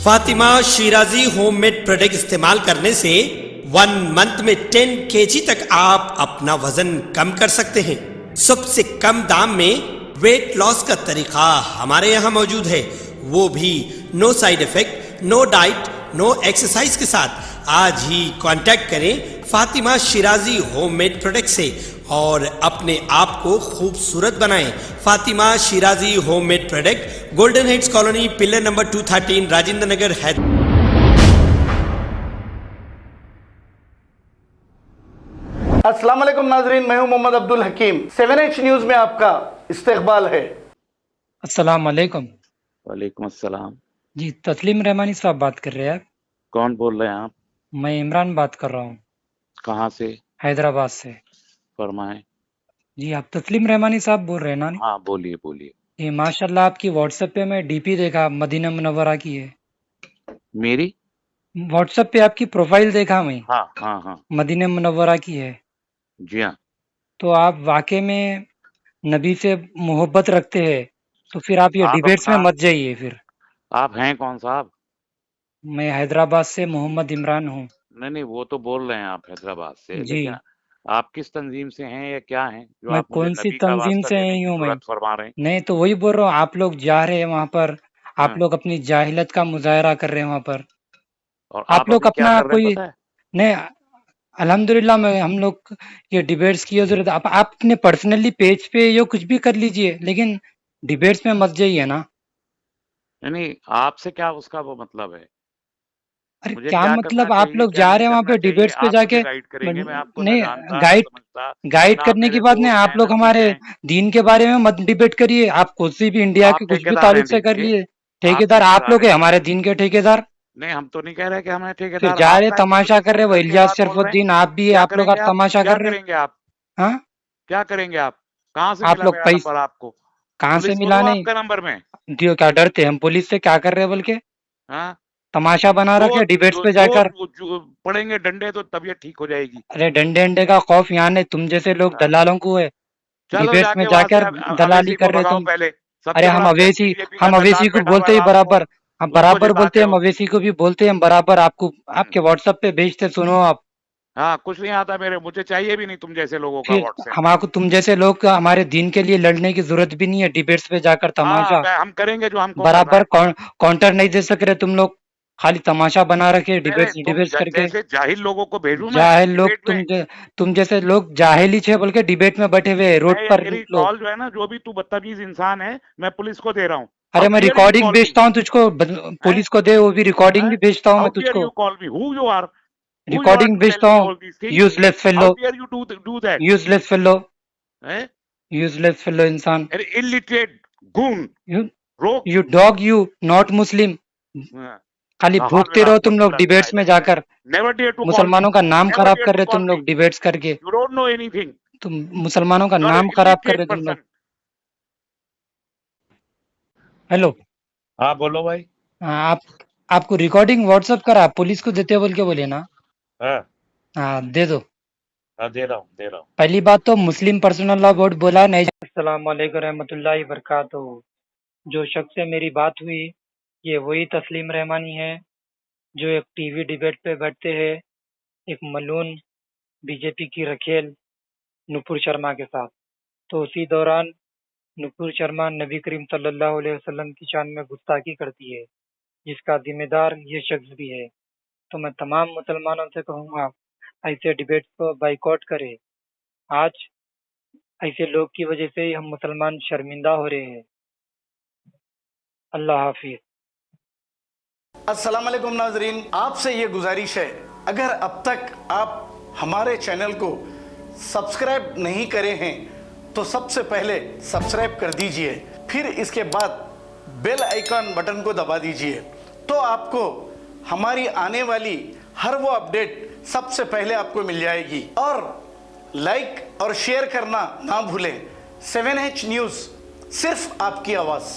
Fatima Shirazi homemade product इस्तेमाल करने से 1 मंथ में 10 kg तक आप अपना वजन कम कर सकते हैं। सबसे कम दाम में वेट लॉस का तरीका हमारे यहाँ मौजूद है, वो भी no side effect, no diet, no exercise के साथ। आज ही कांटेक्ट करें फातिमा शिराजी होममेड प्रोडक्ट से और अपने आप को खूबसूरत बनाएं। Fatima Shirazi homemade product, golden heads colony, pillar number 213, Rajendra Nagar, Hyderabad. अस्सलाम वालेकुम नाजरीन, मैं हूं मोहम्मद अब्दुल हकीम। 7H न्यूज में आपका इस्तकबाल है। अस्सलाम वालेकुम। वालेकुम अस्सलाम। जी, तस्लीम रहमानी साहब बात कर रहे हैं आप? कौन बोल रहे हैं आप? मैं इमरान बात कर रहा हूँ, कहाँ से? हैदराबाद से। फरमाएं। जी, आप तस्लीम रहमानी साहब बोल रहे हैं ना? हाँ, बोलिए बोलिए। ये माशाल्लाह आपकी व्हाट्सएप पे मैं डीपी देखा, मदीना मुनव्वरा की है। मेरी? व्हाट्सएप पे आपकी प्रोफाइल देखा मैं, हाँ हाँ हाँ। मदीना मुनव्वरा की है। जी हाँ। तो आप वाकई में नबी से मोहब्बत रखते हैं, तो फिर आप ये आप डिबेट्स में अपना, मत जाइए फिर। आप हैं कौन साहब? मैं हैदराबाद से मोहम्मद इमरान हूँ। नहीं, वो तो बोल रहे हैं आप हैदराबाद से, जी, लेकिन आप किस तंजीम से हैं या क्या हैं जो मैं आप मुझे कौन सी नबी का तंजीम वास्ता से देने आई की हूँ मैं? जुर्रत फरमा रहे हैं? नहीं, तो वही बोल रहा हूँ, आप लोग जा रहे हैं वहां पर, आप हाँ, लोग अपनी जाहिलत का मुजाहरा कर रहे हैं वहां पर। और आप आप लोग अभी क्या अपना कर रहे हैं कोई पता है? नहीं, अल्हम्दुलिल्लाह में हम लोग ये डिबेट्स की जरूरत, आप अपने पर्सनली पेज पे ये कुछ भी कर लीजिए, लेकिन डिबेट्स में मत जाइए ना। नहीं, आपसे क्या उसका वो मतलब है? अरे मुझे क्या क्या करना मतलब, आप चाहिए लोग क्या जा नहीं रहे हैं वहां करना पे चाहिए डिबेट्स पे आप मुझे जाके। गाइड करेंगे। मैं आपको ना नहीं, जानता ना गाइड समझता, गाइड ना आप करने की मेरे बात नहीं, दोस्त आप हैं लोग नजदीक हमारे हैं। दीन के बारे में मत डिबेट करिए। आप किसी भी इंडिया आप के कुछ भी ठेकेदार हैं ताल्लुक से दीन कर के? लिए। आप ठेकेदार आप ठेकेदार लोग हैं हैं, दीन हमारे के? दीन के ठेकेदार। नहीं, हम तो नहीं कह रहे कि हम हैं फिर ठेकेदार। जा आप रहे काहे तमाशा कर जबरदस्ती रहे, वो करके इलियास बात बोल रहे हैं? शरफुद्दीन, आप भी, क्या आप लोग करेंगे आप? तमाशा क्या कर रहे। करेंगे आप? हाँ, क्या करेंगे आप? कहाँ से आप मिला लोग मेरा पैसे नंबर आपको? कहाँ से पुलिस को मिला? दूं नहीं आपका नंबर मैं? दियो, क्या डरते हम पुलिस से? क्या कर रहे बोल के हाँ? तमाशा बना दो रखे डिबेट्स दो, पे दो जाकर। पड़ेंगे डंडे तो तबीयत ठीक हो जाएगी। अरे डंडे अंडे का खौफ यहाँ नहीं, तुम जैसे लोग हाँ। दलालों को है। चलो डिबेट्स में जाके वहां से जाकर दलाली अवैसी को कर रहे भगाओ तुम। पहले। अरे सबसे बड़ा बीजेपी का हम अवेसी दल्लाल को बैठा हुआ बोलते है ही वहां, बराबर, हम उसको बराबर बोलते जिताते हैं, हम हो। अवेसी को भी बोलते हैं हम बराबर। आपको हम्म। आपके व्हाट्सएप पे भेजते, सुनो आप। हाँ, कुछ नहीं आता मेरे, मुझे चाहिए भी नहीं तुम जैसे लोगों का फिर व्हाट्सएप। हमारे तुम जैसे लोग का हमारे दीन के लिए लड़ने की जरूरत भी नहीं है। डिबेट्स पे जाकर हाँ, तमाशा हम करेंगे जो हमको करना बराबर है। काउंटर नहीं दे सक रहे तुम लोग, खाली तमाशा बना रखे नहीं, डिबेट्स तुम डिबेट्स करके। जैसे जाहिल लोगों को भेजूं मैं जाहिल लोग, डिबेट में? तुम जैसे लोग जाहिल ही छे बोल के डिबेट में बैठे हुए हैं मैं रोड ये पर तेरी लोग। कॉल जो है ना, जो भी तू बदतमीज इंसान है, मैं पुलिस को दे रहा हूँ। अरे हाउ मैं dare you recording call me? भेजता हूँ तुझको, हैं? पुलिस को दे, वो भी रिकॉर्डिंग हैं? भी भेजता हूँ हाउ मैं डेयर तुझको। You call me? Who you are recording to tell भेजता मी हूँ। All these things? Useless how fellow, dare you do that? Useless fellow, हैं? यूजलेस फेलो इंसान। अरे illiterate goon, you rogue. You dog, you not Muslim. खाली भूखते रहो तुम लोग डिबेट्स में जाकर। Never dare to call me, मुसलमानों का नाम नेवर खराब डेयर कर टू रहे कॉल तुम मी। लोग डिबेट्स करके। You don't know anything. तुम मुसलमानों का यू आर नाम खराब कर इलिटरेट रहे तुम लोग। पर्सन। हेलो। हाँ, बोलो भाई। हाँ, आपको रिकॉर्डिंग व्हाट्सअप करा, पुलिस को देते हो बोल के बोले ना? हाँ हाँ, दे दो। हाँ, दे रहा हूँ दे रहा हूँ। पहली बात तो मुस्लिम पर्सनल लॉ बोर्ड बोला नहीं। अस्सलाम वालेकुम रहमतुल्लाहि वबरकातुहू। जो शख्स से मेरी बात हुई, ये वही तस्लीम रहमानी है जो एक टीवी डिबेट पे बैठते हैं, एक मलून बीजेपी की रखेल नुपुर शर्मा के साथ। तो उसी दौरान नुपुर शर्मा नबी करीम सल्लल्लाहु अलैहि वसल्लम की शान में गुस्ताखी करती है, जिसका जिम्मेदार ये शख्स भी है। तो मैं तमाम मुसलमानों से कहूँगा, ऐसे डिबेट्स को बाइकआउट करें। आज ऐसे लोग की वजह से ही हम मुसलमान शर्मिंदा हो रहे हैं। अल्लाह हाफिज। अस्सलाम वालेकुम नाजरीन, आपसे ये गुजारिश है, अगर अब तक आप हमारे चैनल को सब्सक्राइब नहीं करे हैं तो सबसे पहले सब्सक्राइब कर दीजिए, फिर इसके बाद बेल आइकन बटन को दबा दीजिए, तो आपको हमारी आने वाली हर वो अपडेट सबसे पहले आपको मिल जाएगी। और लाइक और शेयर करना ना भूलें। 7H न्यूज़, सिर्फ आपकी आवाज़।